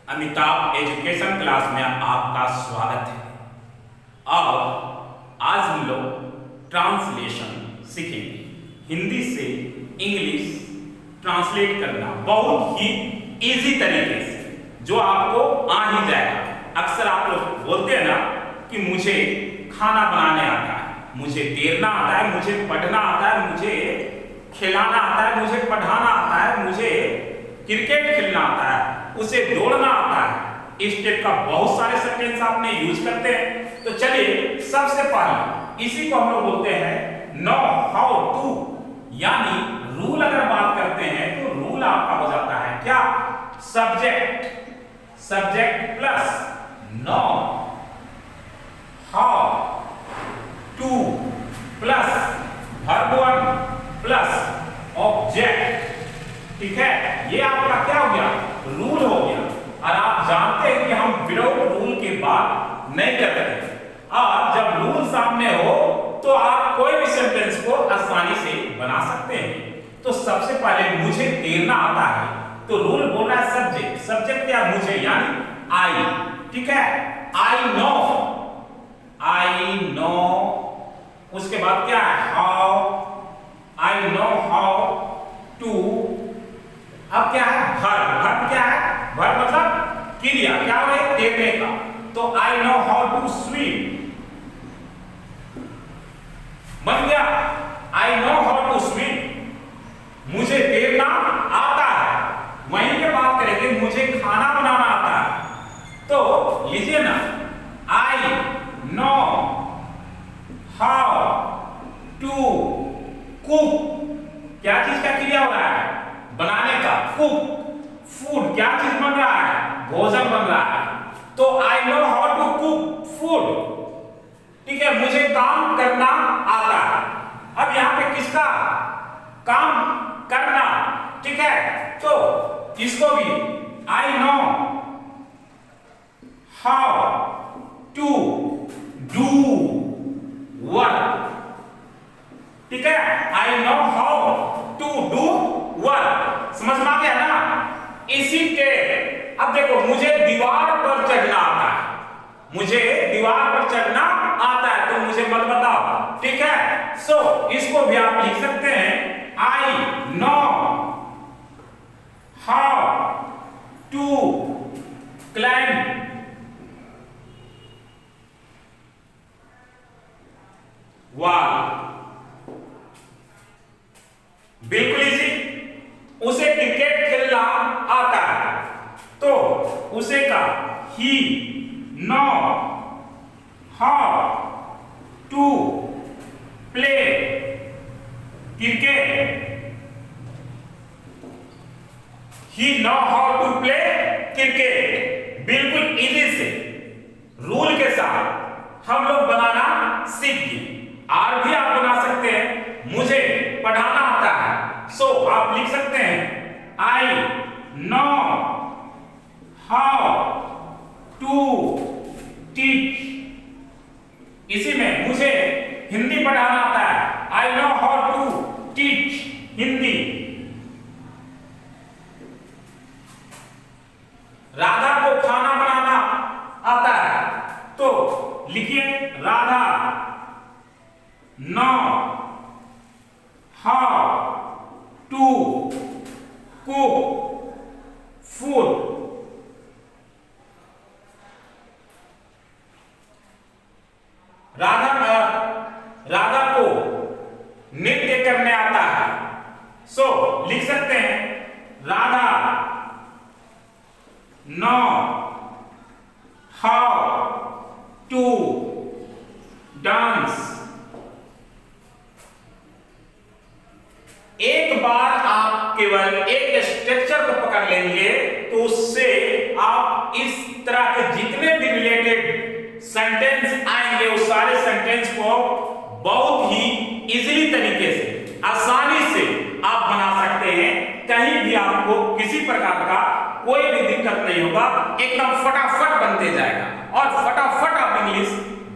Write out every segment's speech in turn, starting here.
Amitabh education class में आपका स्वागत है। अब आज हम लोग ट्रांसलेशन सीखेंगे। हिंदी से इंग्लिश ट्रांसलेट करना बहुत ही इजी तरीके से, जो आपको आ ही जाएगा। अक्सर आप लोग बोलते हैं ना कि मुझे खाना बनाने आता है, मुझे तैरना आता है, मुझे पढ़ना आता है, मुझे खिलाना आता है, मुझे पढ़ाना आता है, मुझे क्रिकेट खेलना आता है, उसे दौड़ना आता है। इस टाइप का बहुत सारे सेंटेंस आपने यूज करते हैं। तो चलिए सबसे पहले इसी को हम लोग बोलते हैं नो हाउ टू, यानी रूल अगर बात करते हैं तो रूल आपका हो जाता है क्या, subject, subject plus no how two plus verb one plus object. ठीक है, ये आपका क्या हो गया, रूल हो गया। और आप जानते हैं कि हम विदाउट रूल के बाद नहीं करते। और जब रूल सामने हो तो आप कोई भी सेंटेंस को आसानी से बना सकते हैं। तो सबसे पहले मुझे तैरना आता है, तो रूल बोल रहा है सब्जेक्ट, सब्जेक्ट क्या, मुझे, यानी आई। ठीक है, आई नो, आई नो। उसके बाद क्या है, how, I know how to. अब क्या है, वर्ब, वर्ब क्या है, वर्ब मतलब क्रिया, क्या हो रहा है, तैरने का। तो I know how to swim बन गया, I know how to swim, मुझे तैरना आता है। वहीं पे बात करेंगे, मुझे खाना बनाना आता है, तो लीजिए ना, I know how to cook, क्या चीज का क्रिया हो रहा है, बनाने का, कुक, फूड, क्या चीज बन रहा है, भोजन बन रहा है। तो I know how to cook food. ठीक है, मुझे काम करना आता है। अब यहां पे किसका काम करना, ठीक है, तो इसको भी I know how to do work. ठीक है, I know how to do work, समझ में आ गया ना। इसी के अब देखो, मुझे दीवार पर चढ़ना आता है, मुझे दीवार पर चढ़ना आता है, तो मुझे मत बताओ। ठीक है, सो इसको भी आप लिख सकते हैं, I know how to climb wall. बिल्कुल इजी। उसे क्रिकेट खेलना आता है, तो उसे का he know how to play cricket, he know how to play cricket. बिल्कुल इजी से रूल के साथ हम लोग बनाना सीख गए। और भी आप बना सकते हैं, मुझे पढ़ाना आता है, सो आप लिख सकते हैं I know how to teach. इसी में मुझे हिंदी पढ़ाना आता है, I know how to teach Hindi. Radha को खाना बनाना आता है, तो लिखिए Radha know how to cook food. Radha को नृत्य करने आता है, सो लिख सकते हैं Radha know how to dance. एक बार आप केवल एक स्ट्रक्चर को पकड़ लेंगे तो उससे आप इस तरह के जितने भी रिलेटेड सेंटेंस आएंगे, उस सारे सेंटेंस को बहुत ही इजीली तरीके से, आसानी से आप बना सकते हैं। कहीं भी आपको किसी प्रकार का कोई भी दिक्कत नहीं होगा, एकदम फटाफट बनते जाएगा और फटाफट आप इंग्लिश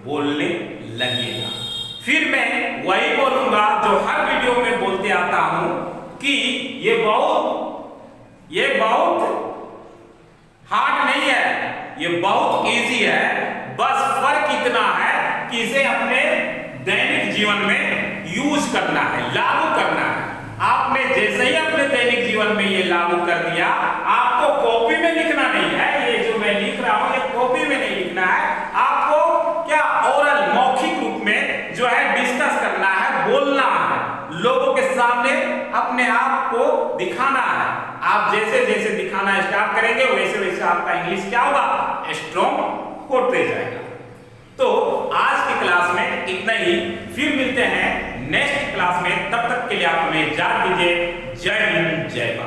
बोलने लगिएगा। फिर मैं वही बोलूंगा जो हर वीडियो में बोलते आता हूं कि ये बहुत हार्ड नहीं लिखना है कि इसे अपने दैनिक जीवन में यूज करना है, लागू करना है। आपने जैसे ही अपने दैनिक जीवन में ये लागू कर दिया, आपको कॉपी में लिखना नहीं है, ये जो मैं लिख रहा हूं ये कॉपी में नहीं लिखना है, आपको क्या ओरल मौखिक रूप में जो है डिस्कस करना है, बोलना है, लोगों के सामने अपने आप को दिखाना है। आप जैसे जैसे दिखाना स्टार्ट करेंगे वैसे वैसे आपका इंग्लिश क्या होगा, स्ट्रॉन्ग होते जाएगा। तो आज की क्लास में इतना ही, फिर मिलते हैं नेक्स्ट क्लास में। तब तक के लिए आप हमें इजाजत दीजिए। जय हिंद, जय भारत।